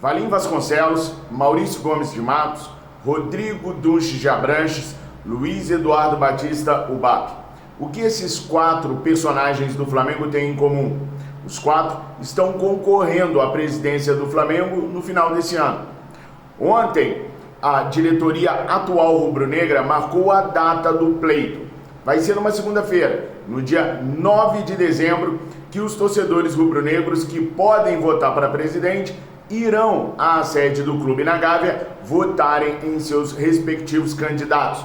Valim Vasconcelos, Maurício Gomes de Matos, Rodrigo Dunches de Abranches, Luiz Eduardo Batista Ubap. O que esses 4 personagens do Flamengo têm em comum? Os 4 estão concorrendo à presidência do Flamengo no final desse ano. Ontem, a diretoria atual rubro-negra marcou a data do pleito. Vai ser numa segunda-feira, no dia 9 de dezembro, que os torcedores rubro-negros que podem votar para presidente irão à sede do clube na Gávea votarem em seus respectivos candidatos.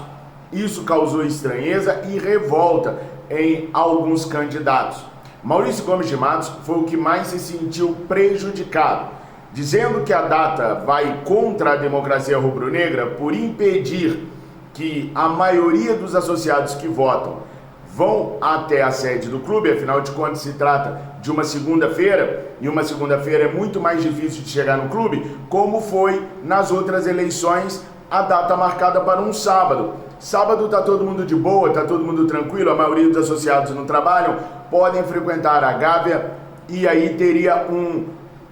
Isso causou estranheza e revolta em alguns candidatos. Maurício Gomes de Matos foi o que mais se sentiu prejudicado, dizendo que a data vai contra a democracia rubro-negra por impedir que a maioria dos associados que votam vão até a sede do clube. Afinal de contas, se trata de uma segunda-feira, e uma segunda-feira é muito mais difícil de chegar no clube, como foi nas outras eleições, a data marcada para um sábado. Sábado está todo mundo de boa, está todo mundo tranquilo, a maioria dos associados não trabalham, podem frequentar a Gávea, e aí teria um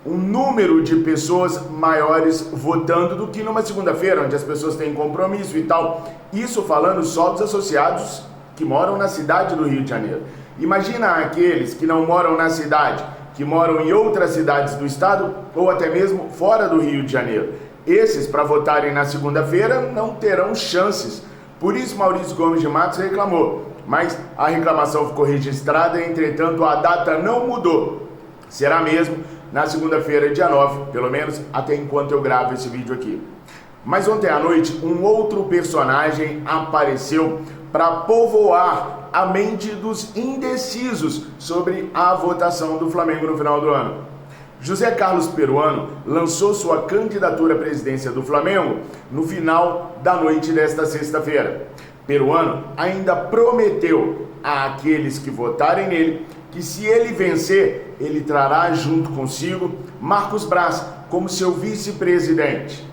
número de pessoas maiores votando do que numa segunda-feira, onde as pessoas têm compromisso e tal. Isso falando só dos associados que moram na cidade do Rio de Janeiro. Imagina aqueles que não moram na cidade, que moram em outras cidades do estado ou até mesmo fora do Rio de Janeiro. Esses, para votarem na segunda-feira, não terão chances. Por isso, Maurício Gomes de Matos reclamou, mas a reclamação ficou registrada, entretanto, a data não mudou. Será mesmo na segunda-feira, dia 9, pelo menos até enquanto eu gravo esse vídeo aqui. Mas ontem à noite, um outro personagem apareceu para povoar a mente dos indecisos sobre a votação do Flamengo no final do ano. José Carlos Peruano lançou sua candidatura à presidência do Flamengo no final da noite desta sexta-feira. Peruano ainda prometeu àqueles que votarem nele que, se ele vencer, ele trará junto consigo Marcos Braz como seu vice-presidente.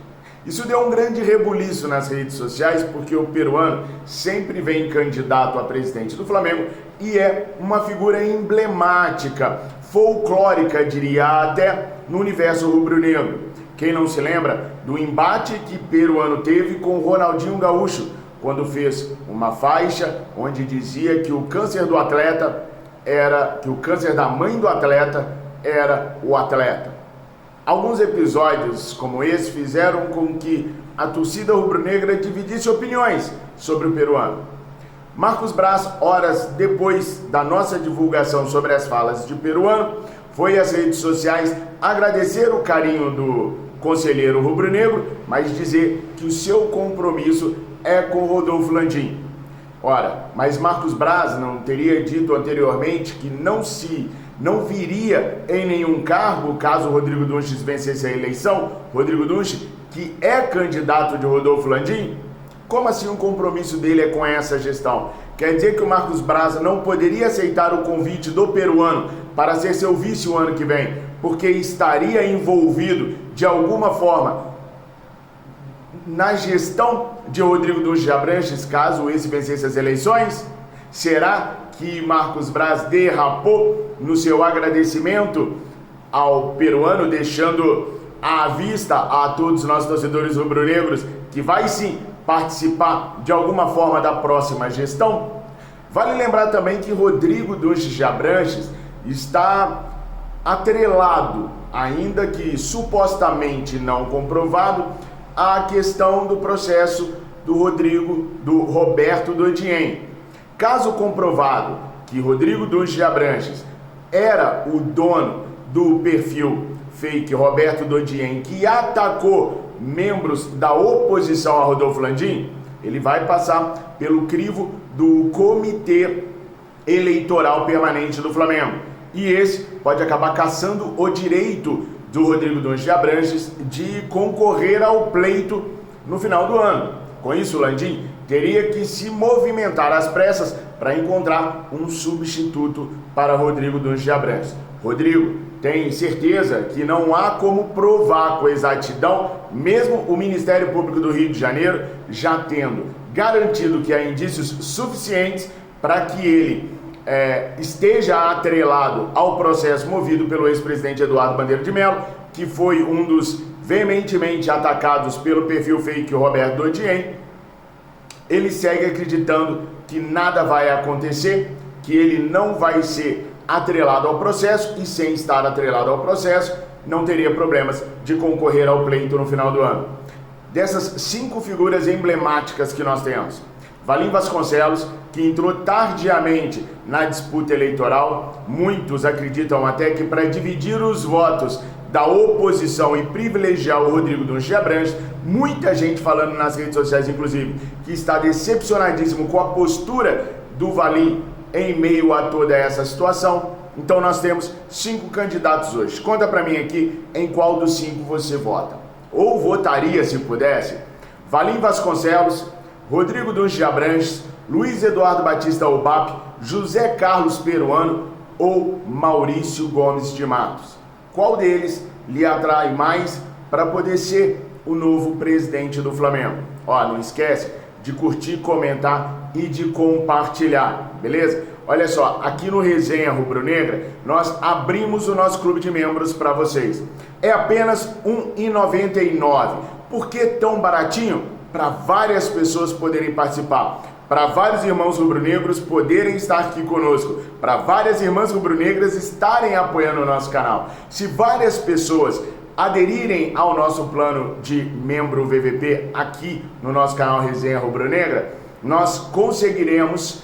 Isso deu um grande rebuliço nas redes sociais, porque o Peruano sempre vem candidato a presidente do Flamengo e é uma figura emblemática, folclórica, diria, até no universo rubro-negro. Quem não se lembra do embate que Peruano teve com Ronaldinho Gaúcho, quando fez uma faixa onde dizia que o câncer do atleta que o câncer da mãe do atleta era o atleta. Alguns episódios como esse fizeram com que a torcida rubro-negra dividisse opiniões sobre o Peruano. Marcos Braz, horas depois da nossa divulgação sobre as falas de Peruano, foi às redes sociais agradecer o carinho do conselheiro rubro-negro, mas dizer que o seu compromisso é com Rodolfo Landim. Ora, mas Marcos Braz não teria dito anteriormente que não viria em nenhum cargo caso Rodrigo Dunches vencesse a eleição? Rodrigo Dunches, que é candidato de Rodolfo Landim? Como assim o compromisso dele é com essa gestão? Quer dizer que o Marcos Braz não poderia aceitar o convite do Peruano para ser seu vice o ano que vem, porque estaria envolvido de alguma forma na gestão de Rodrigo Dunches de Abranches, caso esse vencesse as eleições? Será que Marcos Braz derrapou no seu agradecimento ao Peruano, deixando à vista a todos nós torcedores rubro-negros que vai sim participar de alguma forma da próxima gestão? Vale lembrar também que Rodrigo Dunches de Abranches está atrelado, ainda que supostamente não comprovado, à questão do processo do Roberto Dodien. Caso comprovado que Rodrigo Dunches de Abranches era o dono do perfil fake Roberto Dodien, que atacou membros da oposição a Rodolfo Landim, ele vai passar pelo crivo do Comitê Eleitoral Permanente do Flamengo. E esse pode acabar caçando o direito do Rodrigo Dunches de Abranches de concorrer ao pleito no final do ano. Com isso, o Landim teria que se movimentar às pressas para encontrar um substituto para Rodrigo Dunches de Abranches. Rodrigo tem certeza que não há como provar com exatidão, mesmo o Ministério Público do Rio de Janeiro já tendo garantido que há indícios suficientes para que ele esteja atrelado ao processo movido pelo ex-presidente Eduardo Bandeira de Mello, que foi um dos veementemente atacados pelo perfil fake Roberto Dodien, ele segue acreditando que nada vai acontecer, que ele não vai ser atrelado ao processo e, sem estar atrelado ao processo, não teria problemas de concorrer ao pleito no final do ano. Dessas 5 figuras emblemáticas que nós temos, Valim Vasconcelos, que entrou tardiamente na disputa eleitoral, muitos acreditam até que para dividir os votos da oposição e privilegiar o Rodrigo Dunche Abranches, muita gente falando nas redes sociais, inclusive, que está decepcionadíssimo com a postura do Valim em meio a toda essa situação. Então nós temos 5 candidatos hoje. Conta para mim aqui em qual dos 5 você vota. Ou votaria, se pudesse, Valim Vasconcelos, Rodrigo Dunche Abranches, Luiz Eduardo Batista Ubap, José Carlos Peruano ou Maurício Gomes de Matos. Qual deles lhe atrai mais para poder ser o novo presidente do Flamengo? Ó, não esquece de curtir, comentar e de compartilhar, beleza? Olha só, aqui no Resenha Rubro-Negra, nós abrimos o nosso clube de membros para vocês. É apenas R$ 1,99. Por que tão baratinho? Para várias pessoas poderem participar, para vários irmãos rubro-negros poderem estar aqui conosco, para várias irmãs rubro-negras estarem apoiando o nosso canal. Se várias pessoas aderirem ao nosso plano de membro VVP aqui no nosso canal Resenha Rubro-Negra, nós conseguiremos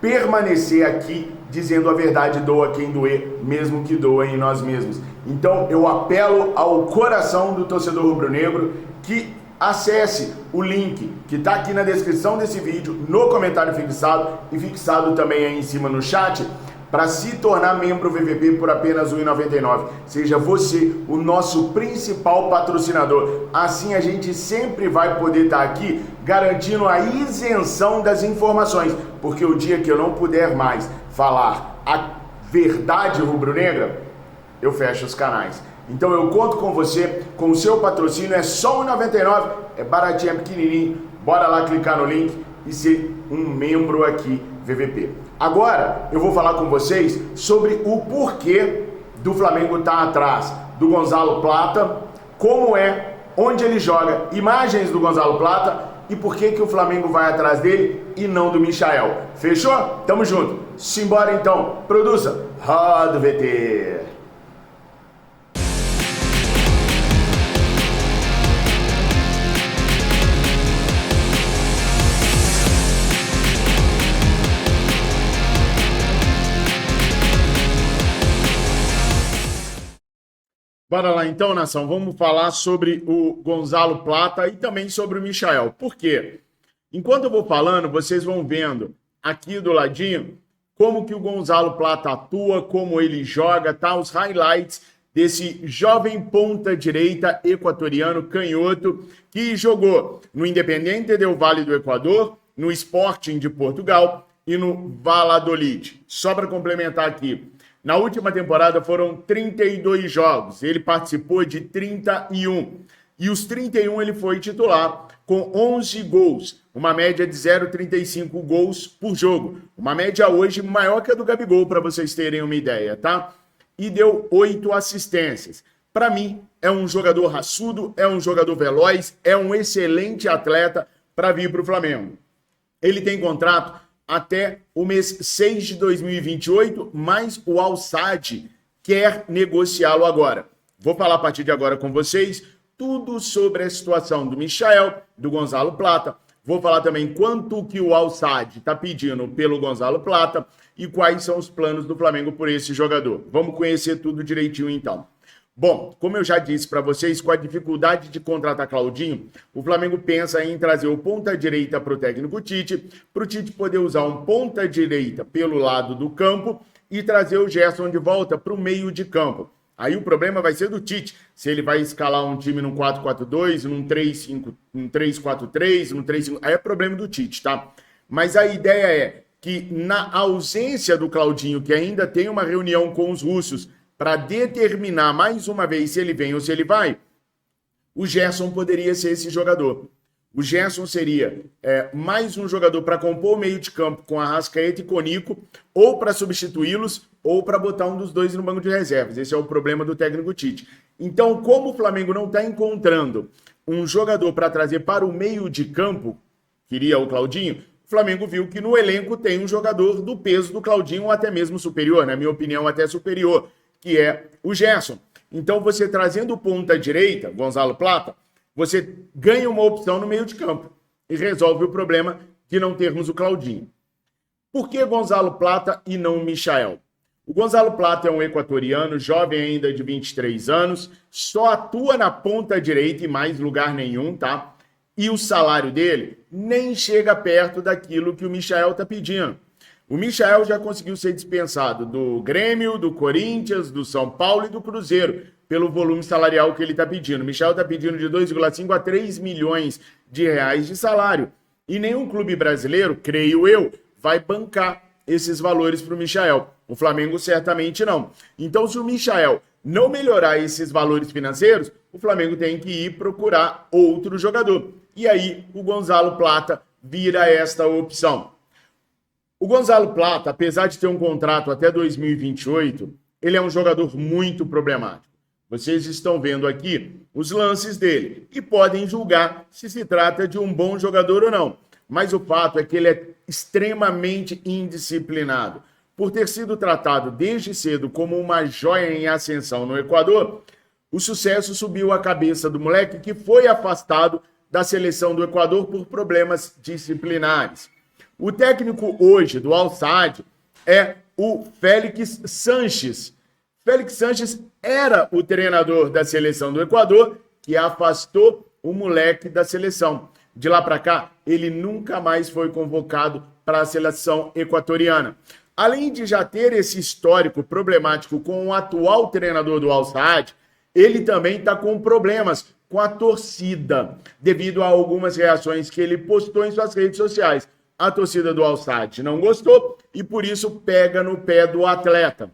permanecer aqui dizendo a verdade, doa quem doer, mesmo que doa em nós mesmos. Então eu apelo ao coração do torcedor rubro-negro que acesse o link que está aqui na descrição desse vídeo, no comentário fixado e fixado também aí em cima no chat, para se tornar membro VVP por apenas R$ 1,99. Seja você o nosso principal patrocinador. Assim a gente sempre vai poder estar aqui garantindo a isenção das informações, porque o dia que eu não puder mais falar a verdade rubro-negra, eu fecho os canais. Então eu conto com você, com o seu patrocínio, é só R$ 1,99, é baratinho, é pequenininho. Bora lá clicar no link e ser um membro aqui VVP. Agora eu vou falar com vocês sobre o porquê do Flamengo estar atrás do Gonzalo Plata, como é, onde ele joga, imagens do Gonzalo Plata e por que o Flamengo vai atrás dele e não do Michael. Fechou? Tamo junto. Simbora então. Produza. Roda o VT. Bora lá então, nação, vamos falar sobre o Gonzalo Plata e também sobre o Michael. Por quê? Enquanto eu vou falando, vocês vão vendo aqui do ladinho como que o Gonzalo Plata atua, como ele joga, tá? Os highlights desse jovem ponta-direita equatoriano canhoto que jogou no Independiente del Valle do Equador, no Sporting de Portugal e no Valladolid. Só para complementar aqui, na última temporada foram 32 jogos, ele participou de 31. E os 31 ele foi titular com 11 gols, uma média de 0,35 gols por jogo. Uma média hoje maior que a do Gabigol, para vocês terem uma ideia, tá? E deu 8 assistências. Para mim, é um jogador raçudo, é um jogador veloz, é um excelente atleta para vir para o Flamengo. Ele tem contrato até o mês 6 de 2028, mas o Al Sadd quer negociá-lo agora. Vou falar a partir de agora com vocês tudo sobre a situação do Michael, do Gonzalo Plata. Vou falar também quanto que o Al Sadd está pedindo pelo Gonzalo Plata e quais são os planos do Flamengo por esse jogador. Vamos conhecer tudo direitinho então. Bom, como eu já disse para vocês, com a dificuldade de contratar Claudinho, o Flamengo pensa em trazer o ponta-direita para o técnico Tite, para o Tite poder usar um ponta-direita pelo lado do campo e trazer o Gerson de volta para o meio de campo. Aí o problema vai ser do Tite, se ele vai escalar um time num 4-4-2, num 3-5, num 3-4-3, num 3-5... Aí é problema do Tite, tá? Mas a ideia é que na ausência do Claudinho, que ainda tem uma reunião com os russos, para determinar mais uma vez se ele vem ou se ele vai, o Gerson poderia ser esse jogador. O Gerson seria mais um jogador para compor o meio de campo com Arrascaeta e Conico, ou para substituí-los, ou para botar um dos dois no banco de reservas. Esse é o problema do técnico Tite. Então, como o Flamengo não está encontrando um jogador para trazer para o meio de campo, queria o Claudinho, o Flamengo viu que no elenco tem um jogador do peso do Claudinho, ou até mesmo superior, na minha opinião, até superior, que é o Gerson. Então, você trazendo ponta direita, Gonzalo Plata, você ganha uma opção no meio de campo e resolve o problema de não termos o Claudinho. Por que Gonzalo Plata e não o Michael? O Gonzalo Plata é um equatoriano, jovem ainda de 23 anos, só atua na ponta direita e mais lugar nenhum, tá? E o salário dele nem chega perto daquilo que o Michael tá pedindo. O Michael já conseguiu ser dispensado do Grêmio, do Corinthians, do São Paulo e do Cruzeiro, pelo volume salarial que ele está pedindo. O Michael está pedindo de 2,5 a 3 milhões de reais de salário. E nenhum clube brasileiro, creio eu, vai bancar esses valores para o Michael. O Flamengo certamente não. Então, se o Michael não melhorar esses valores financeiros, o Flamengo tem que ir procurar outro jogador. E aí, o Gonzalo Plata vira esta opção. O Gonzalo Plata, apesar de ter um contrato até 2028, ele é um jogador muito problemático. Vocês estão vendo aqui os lances dele e podem julgar se se trata de um bom jogador ou não. Mas o fato é que ele é extremamente indisciplinado. Por ter sido tratado desde cedo como uma joia em ascensão no Equador, o sucesso subiu a cabeça do moleque, que foi afastado da seleção do Equador por problemas disciplinares. O técnico hoje do Al Sadd é o Félix Sanches. Félix Sanches era o treinador da seleção do Equador, que afastou o moleque da seleção. De lá para cá, ele nunca mais foi convocado para a seleção equatoriana. Além de já ter esse histórico problemático com o atual treinador do Al Sadd, ele também está com problemas com a torcida, devido a algumas reações que ele postou em suas redes sociais. A torcida do Al Sadd não gostou e, por isso, pega no pé do atleta.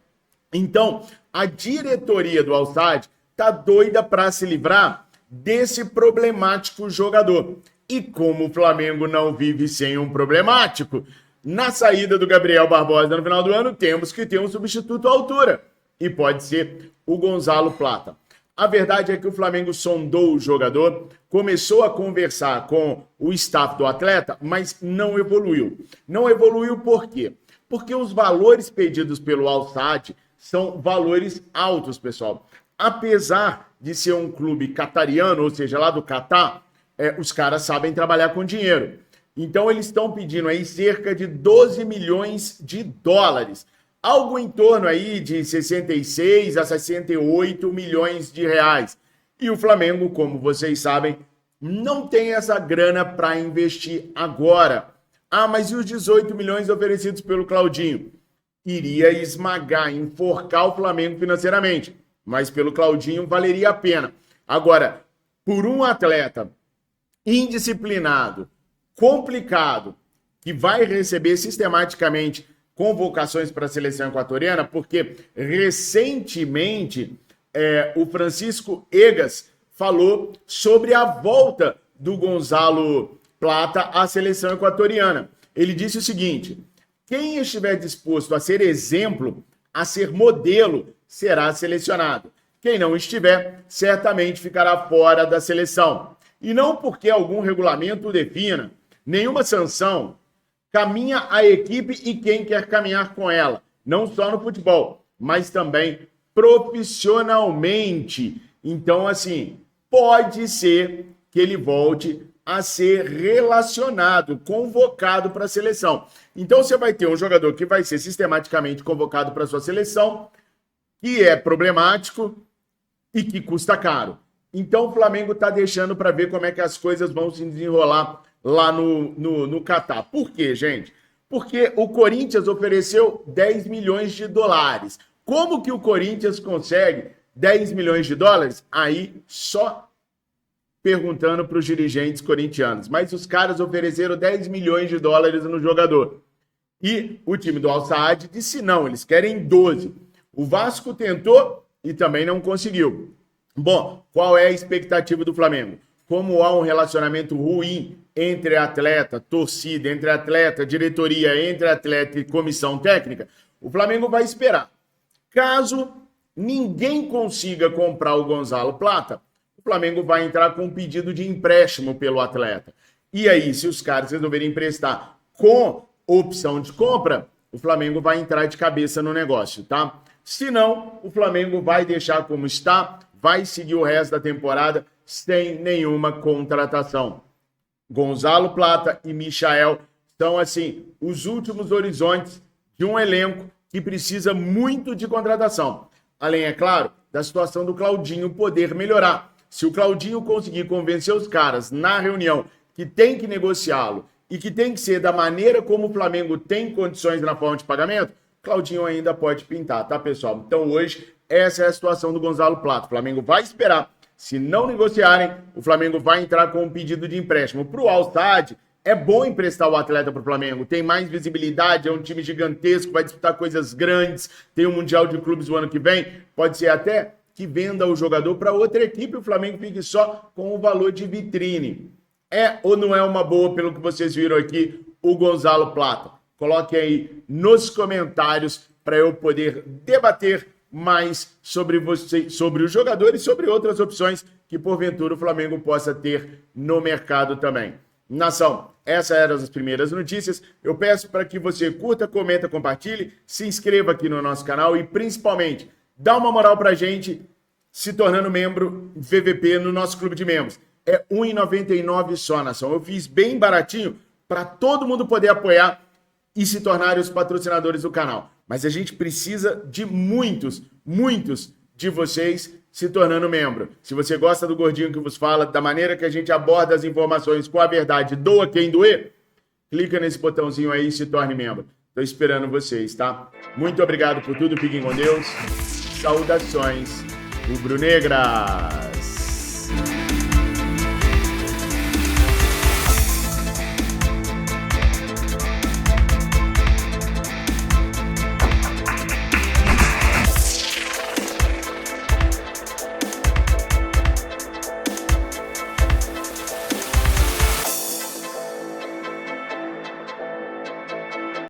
Então, a diretoria do Al Sadd tá doida para se livrar desse problemático jogador. E como o Flamengo não vive sem um problemático, na saída do Gabriel Barbosa no final do ano, temos que ter um substituto à altura. E pode ser o Gonzalo Plata. A verdade é que o Flamengo sondou o jogador, começou a conversar com o staff do atleta, mas não evoluiu. Não evoluiu por quê? Porque os valores pedidos pelo Al Sadd são valores altos, pessoal. Apesar de ser um clube catariano, ou seja, lá do Catar, os caras sabem trabalhar com dinheiro. Então eles estão pedindo aí cerca de 12 milhões de dólares. Algo em torno aí de 66 a 68 milhões de reais. E o Flamengo, como vocês sabem, não tem essa grana para investir agora. Ah, mas e os 18 milhões oferecidos pelo Claudinho? Iria esmagar, enforcar o Flamengo financeiramente. Mas pelo Claudinho valeria a pena. Agora, por um atleta indisciplinado, complicado, que vai receber sistematicamente convocações para a seleção equatoriana, porque recentemente o Francisco Egas falou sobre a volta do Gonzalo Plata à seleção equatoriana. Ele disse o seguinte: quem estiver disposto a ser exemplo, a ser modelo, será selecionado. Quem não estiver, certamente ficará fora da seleção. E não porque algum regulamento o defina, nenhuma sanção caminha a equipe e quem quer caminhar com ela, não só no futebol, mas também profissionalmente. Então, assim, pode ser que ele volte a ser relacionado, convocado para a seleção. Então, você vai ter um jogador que vai ser sistematicamente convocado para a sua seleção, que é problemático e que custa caro. Então, o Flamengo está deixando para ver como é que as coisas vão se desenrolar lá no Catar. Por quê, gente? Porque o Corinthians ofereceu 10 milhões de dólares. Como que o Corinthians consegue 10 milhões de dólares? Aí, só perguntando para os dirigentes corintianos. Mas os caras ofereceram 10 milhões de dólares no jogador. E o time do Al Sadd disse não, eles querem 12. O Vasco tentou e também não conseguiu. Bom, qual é a expectativa do Flamengo? como há um relacionamento ruim entre atleta, torcida, entre atleta, diretoria, entre atleta e comissão técnica, o Flamengo vai esperar. Caso ninguém consiga comprar o Gonzalo Plata, o Flamengo vai entrar com um pedido de empréstimo pelo atleta. E aí, se os caras resolverem emprestar com opção de compra, o Flamengo vai entrar de cabeça no negócio, tá? Se não, o Flamengo vai deixar como está, vai seguir o resto da temporada sem nenhuma contratação. Gonzalo Plata e Michael são, assim, os últimos horizontes de um elenco que precisa muito de contratação. Além, é claro, da situação do Claudinho poder melhorar. Se o Claudinho conseguir convencer os caras na reunião que tem que negociá-lo e que tem que ser da maneira como o Flamengo tem condições na forma de pagamento, Claudinho ainda pode pintar, tá, pessoal? Então, hoje, essa é a situação do Gonzalo Plata. O Flamengo vai esperar. Se não negociarem, o Flamengo vai entrar com um pedido de empréstimo. Para o Al-Sadd, é bom emprestar o atleta para o Flamengo. Tem mais visibilidade, é um time gigantesco, vai disputar coisas grandes, tem o Mundial de Clubes o ano que vem. Pode ser até que venda o jogador para outra equipe e o Flamengo fique só com o valor de vitrine. É ou não é uma boa, pelo que vocês viram aqui, o Gonzalo Plata? Coloquem aí nos comentários para eu poder debater mais sobre você, sobre o jogador e sobre outras opções que porventura o Flamengo possa ter no mercado também. Nação, essas eram as primeiras notícias. Eu peço para que você curta, comenta, compartilhe, se inscreva aqui no nosso canal e principalmente dá uma moral para a gente se tornando membro VVP no nosso clube de membros. É R$ 1,99 só, nação. Eu fiz bem baratinho para todo mundo poder apoiar e se tornarem os patrocinadores do canal. Mas a gente precisa de muitos de vocês se tornando membro. Se você gosta do Gordinho que vos fala, da maneira que a gente aborda as informações com a verdade, doa quem doer, clica nesse botãozinho aí e se torne membro. Estou esperando vocês, tá? Muito obrigado por tudo, fiquem com Deus. Saudações rubro-negras.